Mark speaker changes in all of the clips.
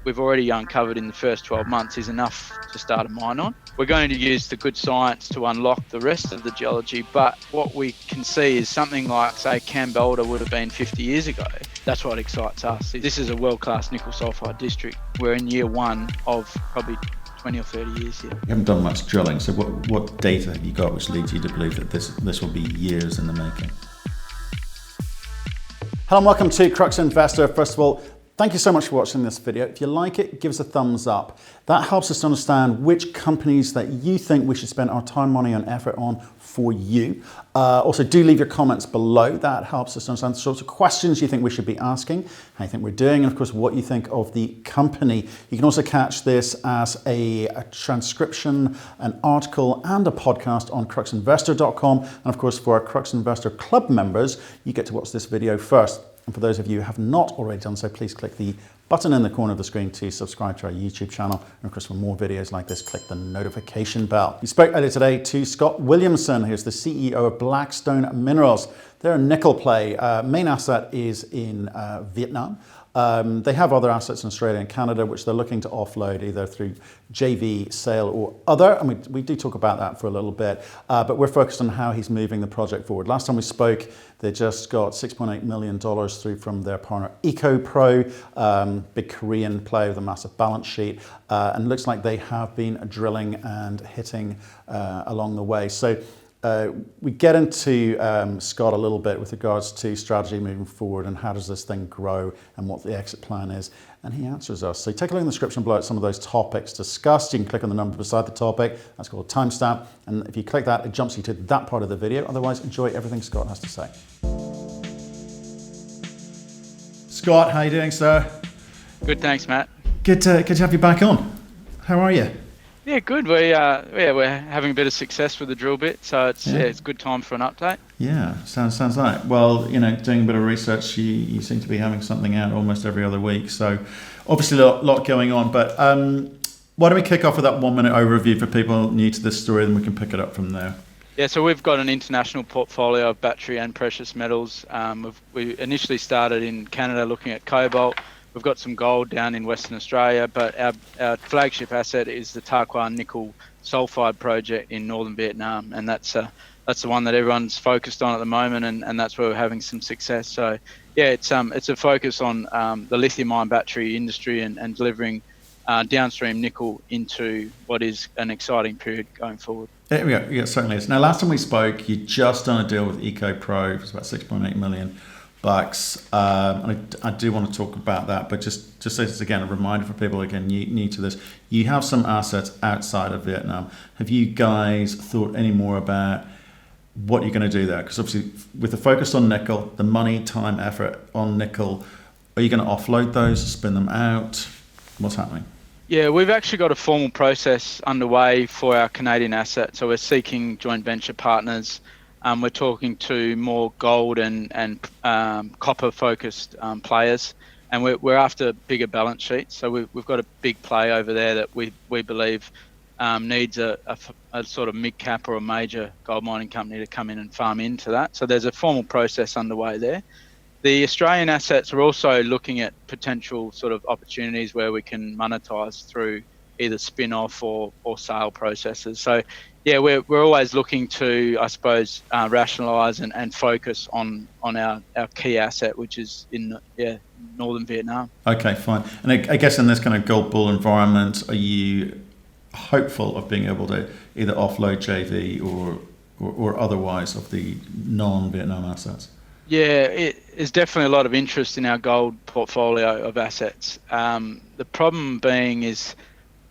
Speaker 1: we've already uncovered in the first 12 months is enough to start a mine on. We're going to use the good science to unlock the rest of the geology, but what we can see is something like, say, Kambalda would have been 50 years ago. That's what excites us. This is a world-class nickel sulfide district. We're in year one of probably 20 or 30 years here.
Speaker 2: You haven't done much drilling, so what data have you got which leads you to believe that this will be years in the making?
Speaker 3: Hello and welcome to Crux Investor. First of all, thank you so much for watching this video. If you like it, give us a thumbs up. That helps us to understand which companies that you think we should spend our time, money and effort on for you. Also, do leave your comments below. That helps us to understand the sorts of questions you think we should be asking, how you think we're doing, and of course, what you think of the company. You can also catch this as a transcription, an article, and a podcast on cruxinvestor.com. And of course, for our Crux Investor Club members, you get to watch this video first. And for those of you who have not already done so, please click the button in the corner of the screen to subscribe to our YouTube channel. And of course, for more videos like this, click the notification bell. We spoke earlier today to Scott Williamson, who's the CEO of Blackstone Minerals. They're a nickel play. Main asset is in Vietnam. They have other assets in Australia and Canada, which they're looking to offload either through JV, sale or other. And we do talk about that for a little bit, but we're focused on how he's moving the project forward. Last time we spoke, they just got $6.8 million through from their partner EcoPro, big Korean play with a massive balance sheet. And looks like they have been drilling and hitting along the way. So we get into Scott a little bit with regards to strategy moving forward and how does this thing grow and what the exit plan is, and he answers us. So take a look in the description below at some of those topics discussed. You can click on the number beside the topic, that's called a timestamp, and if you click that, it jumps you to that part of the video. Otherwise, enjoy everything Scott has to say. Scott, how are you doing, sir?
Speaker 1: Good, thanks, Matt.
Speaker 3: Good to have you back on. How are you?
Speaker 1: Yeah, good. We're having a bit of success with the drill bit, so it's a good time for an update.
Speaker 3: Yeah, sounds like. Well, you know, doing a bit of research, you seem to be having something out almost every other week. So obviously a lot going on. But why don't we kick off with that 1 minute overview for people new to this story, and we can pick it up from there.
Speaker 1: Yeah, so we've got an international portfolio of battery and precious metals. We initially started in Canada looking at cobalt. We've got some gold down in Western Australia, but our flagship asset is the Ta Quan nickel sulfide project in northern Vietnam, and that's the one that everyone's focused on at the moment, and that's where we're having some success. So yeah, it's a focus on the lithium-ion battery industry and delivering downstream nickel into what is an exciting period going forward.
Speaker 3: There we go. Yeah, certainly is. Now, last time we spoke, you'd just done a deal with EcoPro. It was about $6.8 million. And I do want to talk about that, but just as again a reminder for people again new to this, you have some assets outside of Vietnam. Have you guys thought any more about what you're going to do there? Because obviously with the focus on nickel, the money, time, effort on nickel, are you going to offload those, spin them out? What's happening?
Speaker 1: Yeah, we've actually got a formal process underway for our Canadian asset. So we're seeking joint venture partners. We're talking to more gold and copper focused players, and we're after bigger balance sheets. So we've got a big play over there that we believe needs a sort of mid cap or a major gold mining company to come in and farm into that. So there's a formal process underway there. The Australian assets are also looking at potential sort of opportunities where we can monetize through either spin-off or sale processes. So yeah, we're always looking to, I suppose, rationalise and focus on our key asset, which is in northern Vietnam.
Speaker 3: Okay, fine. And I guess in this kind of gold bull environment, are you hopeful of being able to either offload JV or otherwise of the non-Vietnam assets?
Speaker 1: Yeah, there's definitely a lot of interest in our gold portfolio of assets. The problem being is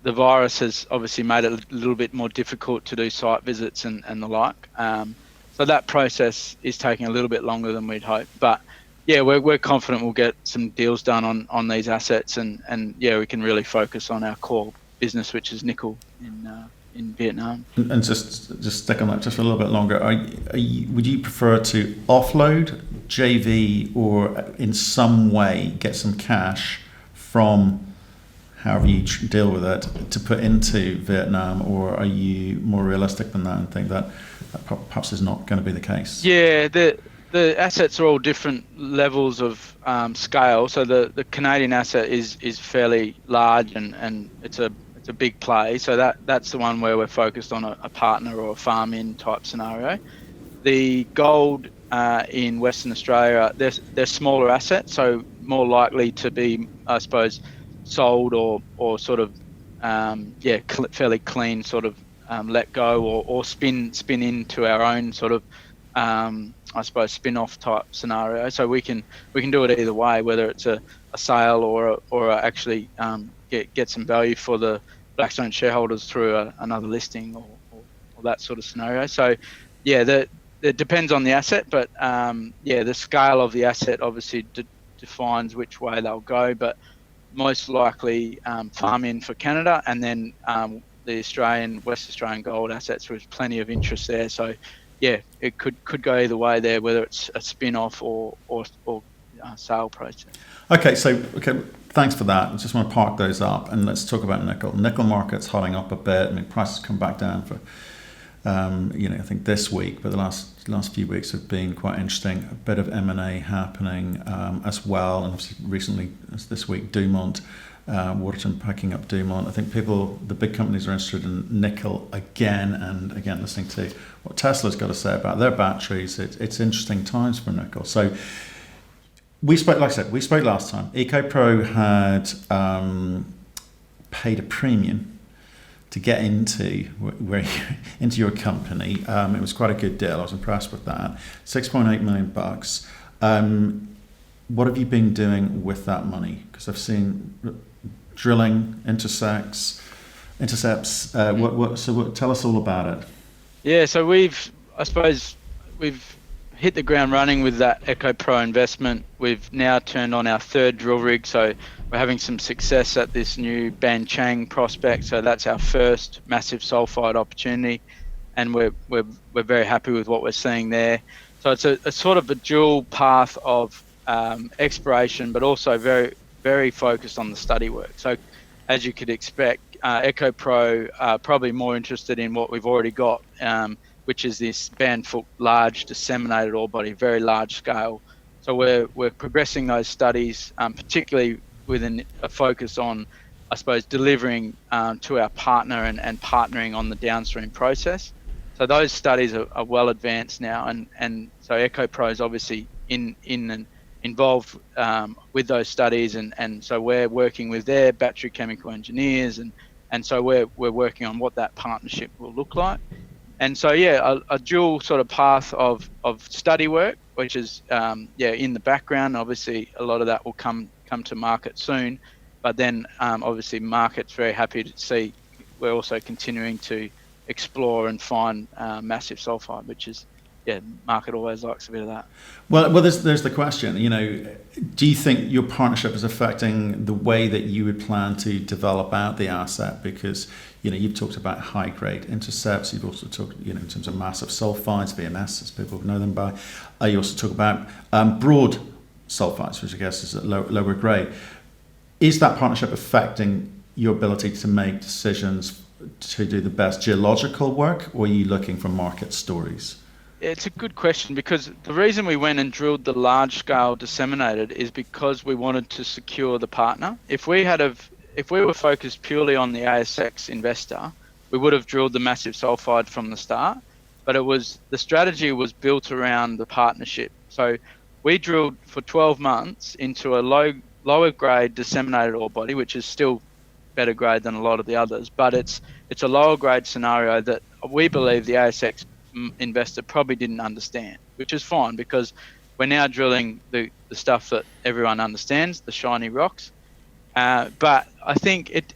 Speaker 1: the virus has obviously made it a little bit more difficult to do site visits and the like. So that process is taking a little bit longer than we'd hoped. But yeah, we're confident we'll get some deals done on these assets, and yeah, we can really focus on our core business, which is nickel in Vietnam.
Speaker 3: And just stick on that just for a little bit longer. Would you prefer to offload JV or in some way get some cash from however you deal with it to put into Vietnam, or are you more realistic than that and think that perhaps is not going to be the case?
Speaker 1: Yeah, the the assets are all different levels of scale. So the Canadian asset is fairly large and it's a big play. So that's the one where we're focused on a partner or a farm-in type scenario. The gold in Western Australia, they're smaller assets, so more likely to be, I suppose, sold or sort of fairly clean sort of let go or spin into our own sort of I suppose spin-off type scenario. So we can do it either way, whether it's a sale or actually get some value for the Blackstone shareholders through another listing or that sort of scenario. So yeah, it depends on the asset, but the scale of the asset obviously defines which way they'll go, but most likely farm in for Canada, and then the West Australian gold assets, there's plenty of interest there. So yeah, it could go either way there, whether it's a spin-off or sale process.
Speaker 3: Okay, thanks for that. I just want to park those up and let's talk about nickel. Nickel market's hotting up a bit. I mean, prices come back down for, I think this week, but the last few weeks have been quite interesting. A bit of M&A happening as well, and obviously recently, as this week, Dumont, Waterton packing up Dumont. I think the big companies are interested in nickel again, and again, listening to what Tesla's got to say about their batteries, it's interesting times for nickel. So we spoke last time. EcoPro had paid a premium to get into your company. It was quite a good deal. I was impressed with that. $6.8 million. What have you been doing with that money? Because I've seen drilling, intercepts. Tell us all about it.
Speaker 1: Yeah, so we've hit the ground running with that EcoPro investment. We've now turned on our third drill rig, so we're having some success at this new Ban Chang prospect. So that's our first massive sulfide opportunity, and we're very happy with what we're seeing there. So it's a sort of a dual path of exploration, but also very, very focused on the study work. So as you could expect, EcoPro are probably more interested in what we've already got, which is this band-foot large disseminated ore body, very large scale. So we're progressing those studies, particularly with a focus on, I suppose, delivering to our partner and partnering on the downstream process. So those studies are well advanced now, and so EcoPro is obviously involved with those studies, and so we're working with their battery chemical engineers, and so we're working on what that partnership will look like. And so a dual sort of path of study work, which is in the background. Obviously a lot of that will come to market soon, but then obviously market's very happy to see we're also continuing to explore and find massive sulfide, which is market always likes a bit of that.
Speaker 3: Well, there's the question. Do you think your partnership is affecting the way that you would plan to develop out the asset? Because you've talked about high grade intercepts. You've also talked in terms of massive sulfides, VMS, as people know them by. You also talk about broad sulfides, which I guess is at lower grade. Is that partnership affecting your ability to make decisions to do the best geological work, or are you looking for market stories?
Speaker 1: It's a good question, because the reason we went and drilled the large scale disseminated is because we wanted to secure the partner. If we were focused purely on the ASX investor, we would have drilled the massive sulfide from the start, but the strategy was built around the partnership. So we drilled for 12 months into a lower grade disseminated ore body, which is still better grade than a lot of the others, but it's a lower grade scenario that we believe the ASX investor probably didn't understand, which is fine, because we're now drilling the stuff that everyone understands, the shiny rocks. But I think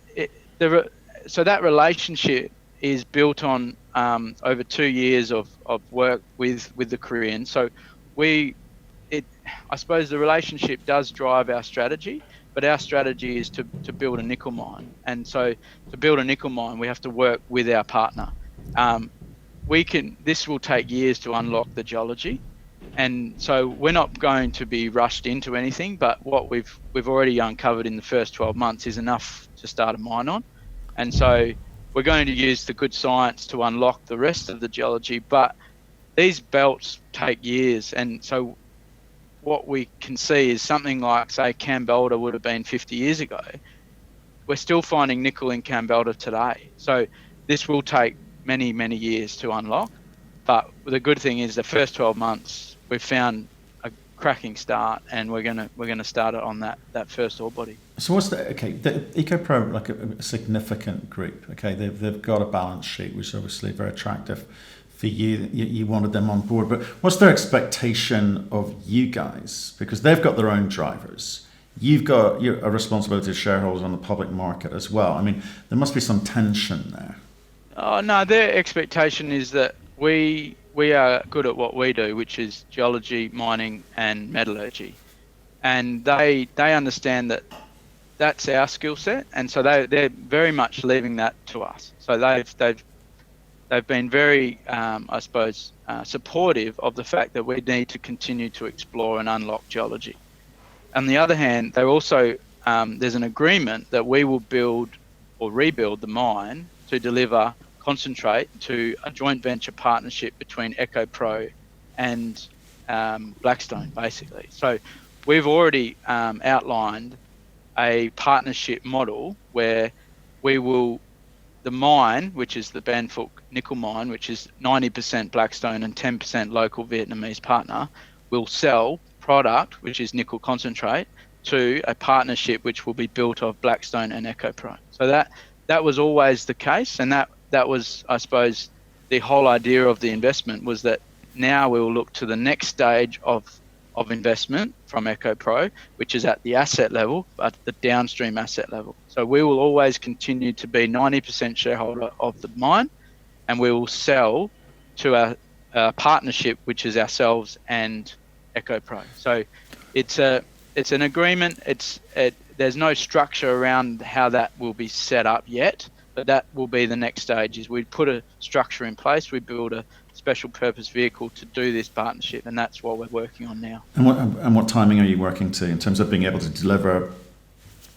Speaker 1: so that relationship is built on over 2 years of work with the Koreans. So I suppose the relationship does drive our strategy, but our strategy is to build a nickel mine. And so to build a nickel mine, we have to work with our partner. This will take years to unlock the geology, and so we're not going to be rushed into anything, but what we've already uncovered in the first 12 months is enough to start a mine on. And so we're going to use the good science to unlock the rest of the geology, but these belts take years, and so what we can see is something like, say, Kambalda would have been 50 years ago. We're still finding nickel in Kambalda today. So this will take many, many years to unlock. But the good thing is the first 12 months, we've found a cracking start, and we're gonna start it on that first ore body.
Speaker 2: So what's the EcoPro, like a significant group? Okay, they've got a balance sheet, which is obviously very attractive for you. You wanted them on board, but what's their expectation of you guys? Because they've got their own drivers. You've got a responsibility as shareholders on the public market as well. I mean, there must be some tension there.
Speaker 1: Oh no, their expectation is that we are good at what we do, which is geology, mining, and metallurgy, and they understand that that's our skill set, and so they're very much leaving that to us. So they've been very, I suppose, supportive of the fact that we need to continue to explore and unlock geology. On the other hand, they're also there's an agreement that we will build or rebuild the mine to deliver concentrate to a joint venture partnership between EcoPro and Blackstone, basically. So we've already outlined a partnership model where the mine, which is the Ban Phuc nickel mine, which is 90% Blackstone and 10% local Vietnamese partner, will sell product, which is nickel concentrate, to a partnership which will be built of Blackstone and EcoPro. So that was always the case, and that was, I suppose, the whole idea of the investment, was that now we will look to the next stage of investment from EcoPro, which is at the asset level, but the downstream asset level. So we will always continue to be 90% shareholder of the mine, and we will sell to a partnership, which is ourselves and EcoPro. So it's an agreement. There's no structure around how that will be set up yet, but that will be the next stage. Is we put a structure in place, we build a special purpose vehicle to do this partnership, and that's what we're working on now.
Speaker 2: And what timing are you working to in terms of being able to deliver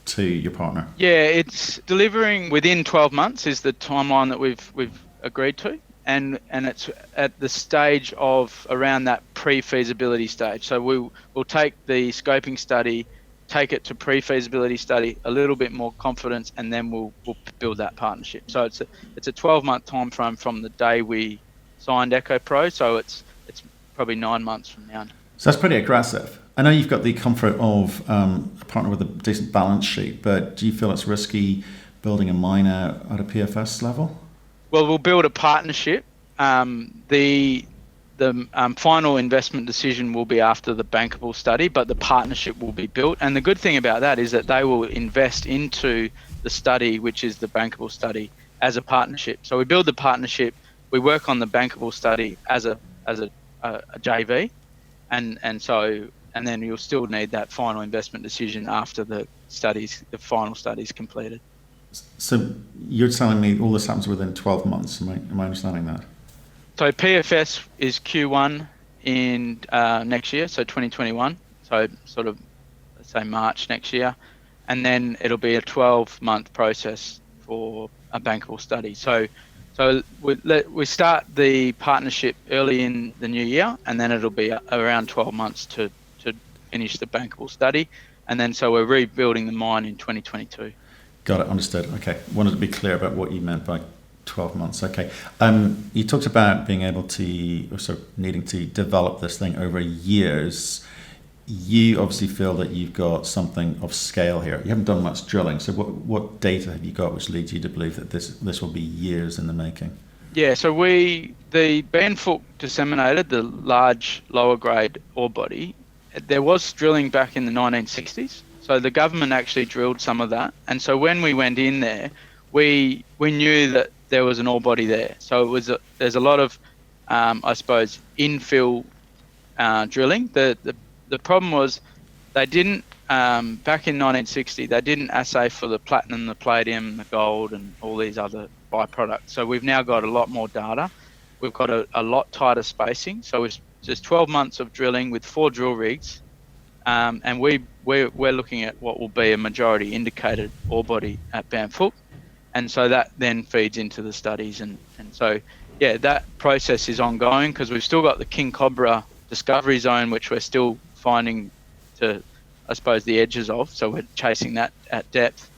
Speaker 2: to your partner?
Speaker 1: Yeah, it's delivering within 12 months is the timeline that we've agreed to, and it's at the stage of around that pre-feasibility stage. So we'll take the scoping study, take it to pre-feasibility study, a little bit more confidence, and then we'll build that partnership. So it's a 12-month time frame from the day we signed EcoPro, so it's probably 9 months from now.
Speaker 2: So that's pretty aggressive. I know you've got the comfort of a partner with a decent balance sheet, but do you feel it's risky building a mine at a PFS level?
Speaker 1: Well, we'll build a partnership. The final investment decision will be after the bankable study, but the partnership will be built. And the good thing about that is that they will invest into the study, which is the bankable study, as a partnership. So we build the partnership, we work on the bankable study as a JV, and then you'll still need that final investment decision after the final studies completed.
Speaker 2: So you're telling me all this happens within 12 months? Am I understanding that?
Speaker 1: So PFS is Q1 in next year, so 2021. So sort of, let's say March next year, and then it'll be a 12-month process for a bankable study. So we start the partnership early in the new year, and then it'll be around 12 months to finish the bankable study, and then so we're rebuilding the mine in 2022.
Speaker 2: Got it, understood. Okay, wanted to be clear about what you meant by 12 months. Okay, you talked about being able to, or sort of needing to develop this thing over years. You obviously feel that you've got something of scale here. You haven't done much drilling, so what data have you got which leads you to believe that this will be years in the making? Yeah, so
Speaker 1: the Ban Phuc disseminated, the large lower grade ore body, there was drilling back in the 1960s. So the government actually drilled some of that. And so when we went in there, we knew that there was an ore body there. So there's a lot of, I suppose, infill drilling. The problem was they didn't, back in 1960, they didn't assay for the platinum, the palladium, the gold, and all these other byproducts. So we've now got a lot more data. We've got a lot tighter spacing. So it's just 12 months of drilling with 4 drill rigs. And we're looking at what will be a majority indicated ore body at Ban Phuc. And so that then feeds into the studies. And so yeah, that process is ongoing because we've still got the King Cobra discovery zone, which we're still finding to, I suppose, the edges of. So we're chasing that at depth,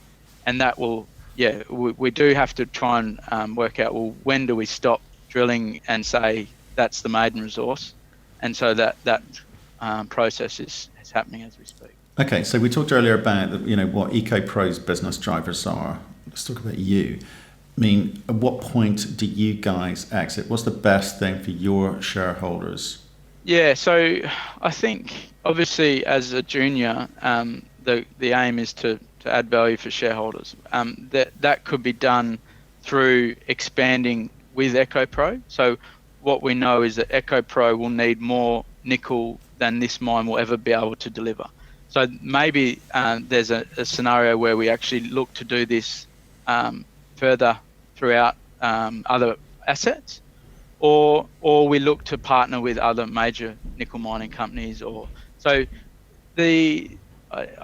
Speaker 1: and that will, yeah, we do have to try and work out, well, when do we stop drilling and say that's the maiden resource? And so that process is happening as we speak.
Speaker 2: Okay, so we talked earlier about what EcoPro's business drivers are. Let's talk about you. I mean, at what point do you guys exit? What's the best thing for your shareholders?
Speaker 1: Yeah, so I think obviously as a junior, the aim is to add value for shareholders. That could be done through expanding with EcoPro. So what we know is that EcoPro will need more nickel than this mine will ever be able to deliver. So maybe there's a scenario where we actually look to do this further throughout other assets, or we look to partner with other major nickel mining companies. I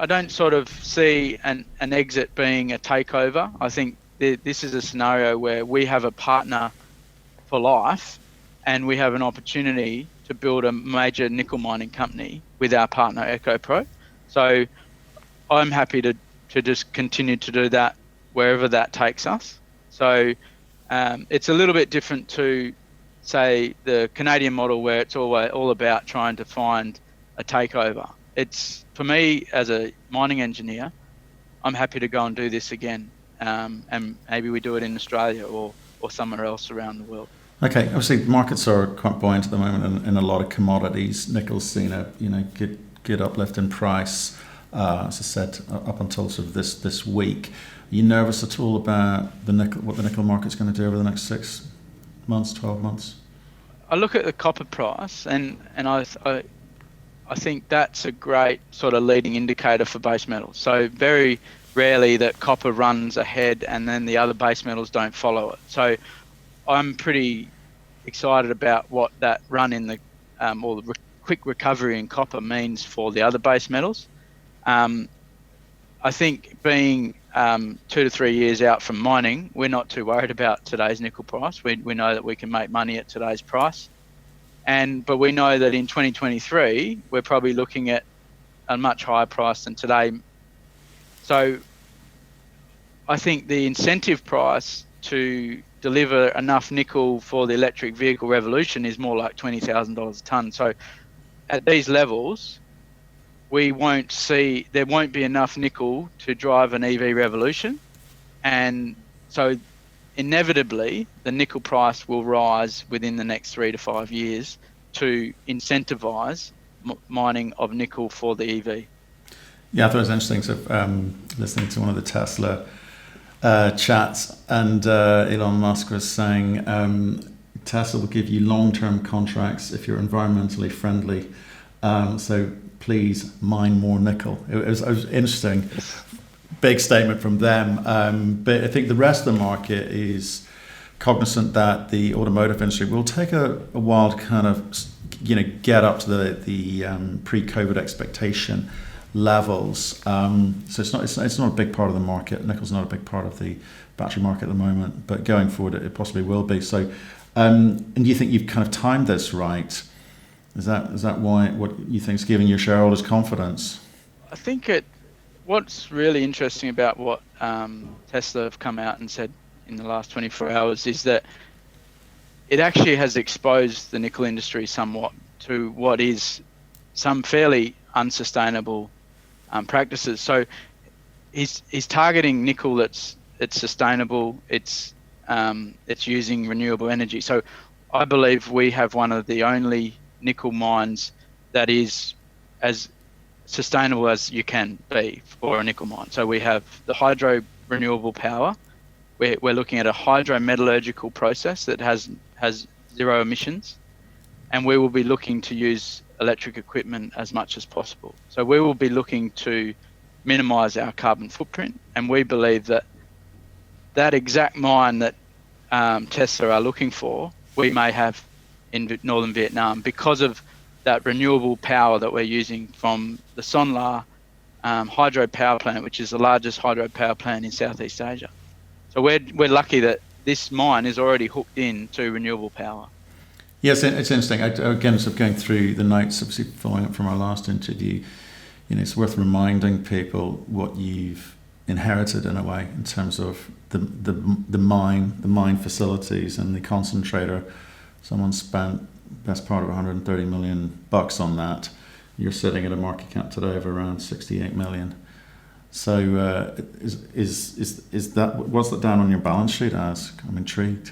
Speaker 1: don't sort of see an exit being a takeover. I think this is a scenario where we have a partner for life, and we have an opportunity to build a major nickel mining company with our partner EcoPro. So I'm happy to just continue to do that wherever that takes us. So it's a little bit different to, say, the Canadian model, where it's all about trying to find a takeover. It's, for me as a mining engineer, I'm happy to go and do this again, and maybe we do it in Australia or somewhere else around the world.
Speaker 2: Okay, obviously the markets are quite buoyant at the moment in a lot of commodities. Nickel's seen a good uplift in price, as I said, up until sort of this week. Are you nervous at all about what the nickel market's going to do over the next 6 months, 12 months?
Speaker 1: I look at the copper price, and I think that's a great sort of leading indicator for base metals. So very rarely that copper runs ahead and then the other base metals don't follow it. So I'm pretty excited about what that run in the quick recovery in copper means for the other base metals. I think being 2 to 3 years out from mining, we're not too worried about today's nickel price. We know that we can make money at today's price, but we know that in 2023 we're probably looking at a much higher price than today. So I think the incentive price to deliver enough nickel for the electric vehicle revolution is more like $20,000 a tonne. So at these levels, there won't be enough nickel to drive an EV revolution. And so inevitably, the nickel price will rise within the next 3 to 5 years to incentivize mining of nickel for the EV.
Speaker 2: Yeah, I thought it was interesting. So listening to one of the Tesla chats, and Elon Musk was saying Tesla will give you long-term contracts if you're environmentally friendly. So please mine more nickel. It was interesting. Big statement from them. But I think the rest of the market is cognizant that the automotive industry will take a while to kind of get up to the pre-COVID expectation levels. So it's not a big part of the market. Nickel's not a big part of the battery market at the moment, but going forward it possibly will be. So and do you think you've kind of timed this right? Is that why, what you think is giving your shareholders confidence?
Speaker 1: I think what's really interesting about what Tesla have come out and said in the last 24 hours is that it actually has exposed the nickel industry somewhat to what is some fairly unsustainable practices. So he's targeting nickel that's sustainable. It's using renewable energy. So I believe we have one of the only nickel mines that is as sustainable as you can be for a nickel mine. So we have the hydro renewable power. We're looking at a hydrometallurgical process that has zero emissions, and we will be looking to use electric equipment as much as possible. So we will be looking to minimize our carbon footprint, and we believe that exact mine that Tesla are looking for, we may have in northern Vietnam because of that renewable power that we're using from the Son La hydro power plant, which is the largest hydro power plant in Southeast Asia. So we're lucky that this mine is already hooked into renewable power.
Speaker 2: Yes, it's interesting. Again, sort of going through the notes, obviously following up from our last interview, it's worth reminding people what you've inherited in a way in terms of the mine facilities and the concentrator. Someone spent best part of 130 million bucks on that. You're sitting at a market cap today of around 68 million. So is that, what's that down on your balance sheet as? I'm intrigued.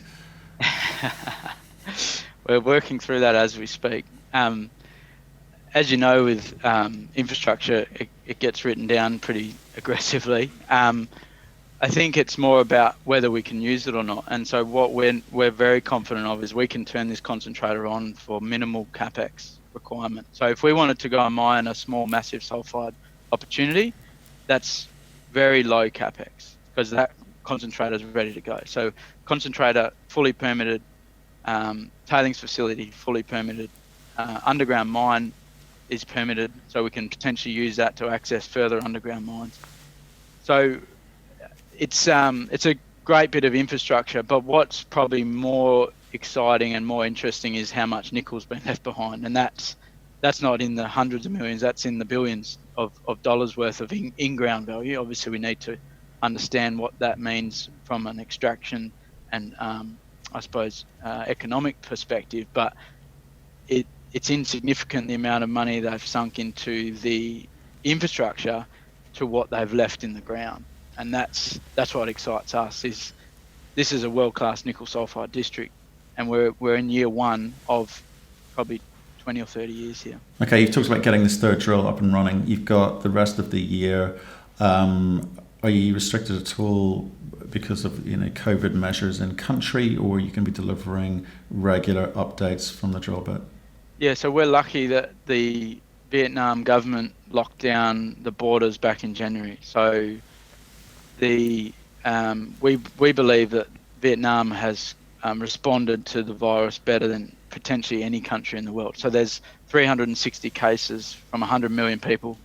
Speaker 1: We're working through that as we speak. As you know, with infrastructure, it gets written down pretty aggressively. I think it's more about whether we can use it or not. And so what we're very confident of is we can turn this concentrator on for minimal capex requirement. So if we wanted to go and mine a small, massive sulfide opportunity, that's very low capex because that concentrator is ready to go. So concentrator fully permitted, tailings facility fully permitted, underground mine is permitted, so we can potentially use that to access further underground mines. So it's a great bit of infrastructure, but what's probably more exciting and more interesting is how much nickel's been left behind, and that's not in the hundreds of millions, that's in the billions of dollars worth of in-ground value. Obviously we need to understand what that means from an extraction and I suppose economic perspective, but it's insignificant the amount of money they've sunk into the infrastructure to what they've left in the ground, and that's what excites us. Is this is a world-class nickel sulfide district, and we're in year one of probably 20 or 30 years here.
Speaker 2: Okay, you've talked about getting this third drill up and running. You've got the rest of the year. Are you restricted at all because of COVID measures in country, or you can be delivering regular updates from the drill bit?
Speaker 1: Yeah, so we're lucky that the Vietnam government locked down the borders back in January. So we believe that Vietnam has responded to the virus better than potentially any country in the world. So there's 360 cases from 100 million people,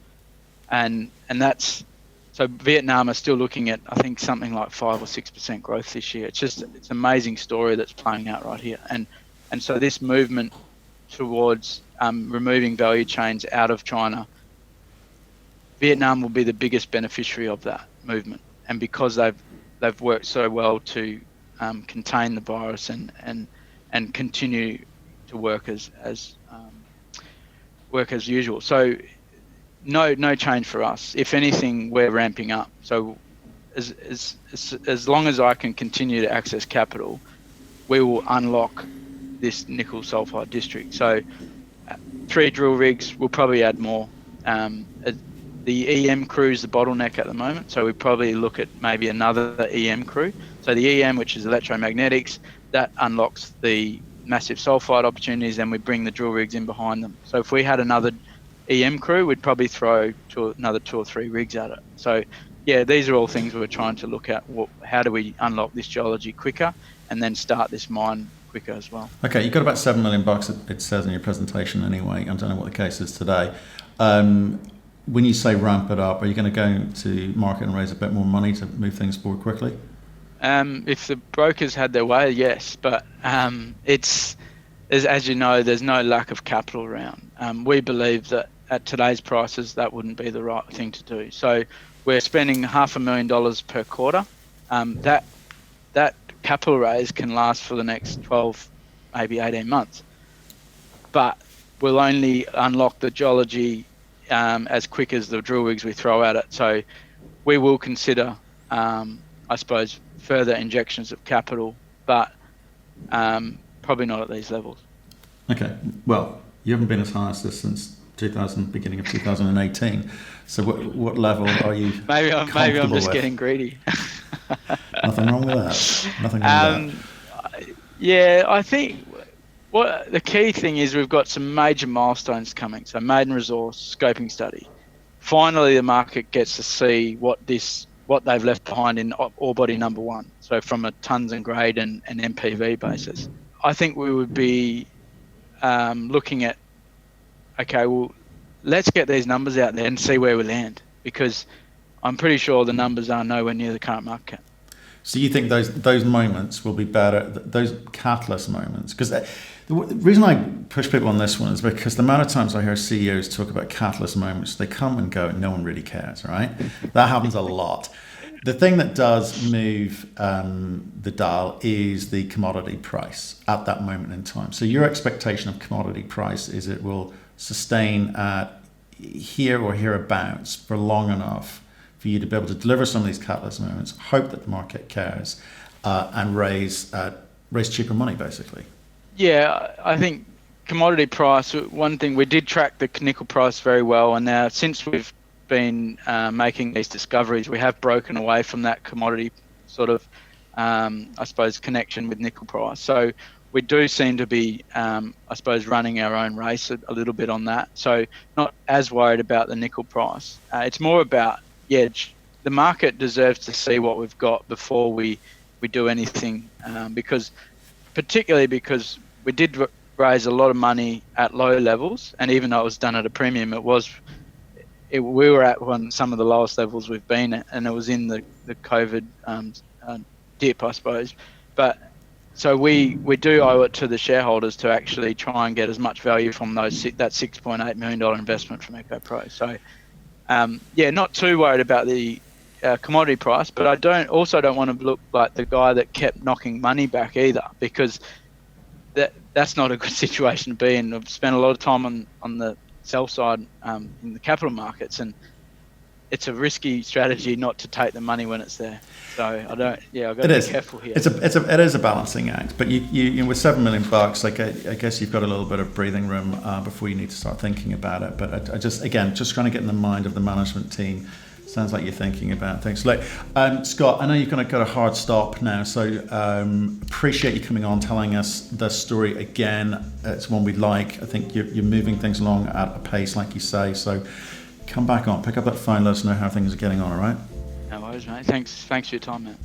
Speaker 1: and that's so Vietnam are still looking at, I think, something like 5 or 6% growth this year. It's an amazing story that's playing out right here, and so this movement towards removing value chains out of China, Vietnam will be the biggest beneficiary of that movement. And because they've worked so well to contain the virus and continue to work as usual. So no change for us. If anything, we're ramping up. So as long as I can continue to access capital, we will unlock this nickel sulfide district. So 3 drill rigs, we'll probably add more. The EM crew is the bottleneck at the moment, so we probably look at maybe another EM crew. So the EM, which is electromagnetics, that unlocks the massive sulfide opportunities, and we bring the drill rigs in behind them. So if we had another EM crew, we'd probably throw another 2 or 3 rigs at it. So yeah, these are all things we're trying to look at. How do we unlock this geology quicker and then start this mine quicker as well?
Speaker 2: Okay, you've got about $7 million, it says in your presentation anyway. I don't know what the case is today. When you say ramp it up, are you going to go to market and raise a bit more money to move things forward quickly?
Speaker 1: If the brokers had their way, yes, but it's as you know, there's no lack of capital around. We believe that at today's prices, that wouldn't be the right thing to do. So we're spending $500,000 per quarter. That capital raise can last for the next 12, maybe 18 months, but we'll only unlock the geology as quick as the drill rigs we throw at it. So we will consider, I suppose, further injections of capital, but probably not at these levels.
Speaker 2: Okay, well, you haven't been as high as this since beginning of 2018. So what level are you? maybe I'm
Speaker 1: just getting greedy.
Speaker 2: Nothing wrong with that. Nothing wrong with that.
Speaker 1: Yeah, I think what the key thing is, we've got some major milestones coming. So maiden resource, scoping study. Finally, the market gets to see what they've left behind in ore body number 1. So from a tons and grade and MPV basis, I think we would be looking at, okay, well, let's get these numbers out there and see where we land, because I'm pretty sure the numbers are nowhere near the current market cap.
Speaker 2: So you think those moments will be better, those catalyst moments? Because the reason I push people on this one is because the amount of times I hear CEOs talk about catalyst moments, they come and go and no one really cares, right? That happens a lot. The thing that does move the dial is the commodity price at that moment in time. So your expectation of commodity price is it will sustain at here or hereabouts for long enough for you to be able to deliver some of these catalyst moments, hope that the market cares, and raise cheaper money, basically.
Speaker 1: Yeah, I think commodity price, one thing, we did track the nickel price very well, and now since we've been making these discoveries, we have broken away from that commodity sort of, I suppose, connection with nickel price. So we do seem to be, I suppose, running our own race a little bit on that. So not as worried about the nickel price. It's more about, the market deserves to see what we've got before we do anything, particularly because we did raise a lot of money at low levels, and even though it was done at a premium, we were at some of the lowest levels we've been at, and it was in the COVID dip, I suppose. But so we do owe it to the shareholders to actually try and get as much value from that $6.8 million investment from EcoPro. So not too worried about the commodity price, but I don't want to look like the guy that kept knocking money back either, because that's not a good situation to be in. I've spent a lot of time on the sell side in the capital markets, and it's a risky strategy not to take the money when it's there. So I've got to be careful here.
Speaker 2: It is a balancing act, but you with $7 million, like I guess you've got a little bit of breathing room before you need to start thinking about it. But I just trying to get in the mind of the management team. Sounds like you're thinking about things. Like, Scott, I know you're going to got a hard stop now, so appreciate you coming on, telling us the story again. It's one we like. I think you're moving things along at a pace, like you say. So come back on, pick up that phone, let us know how things are getting on, all right?
Speaker 1: No worries, mate. Thanks for your time, mate.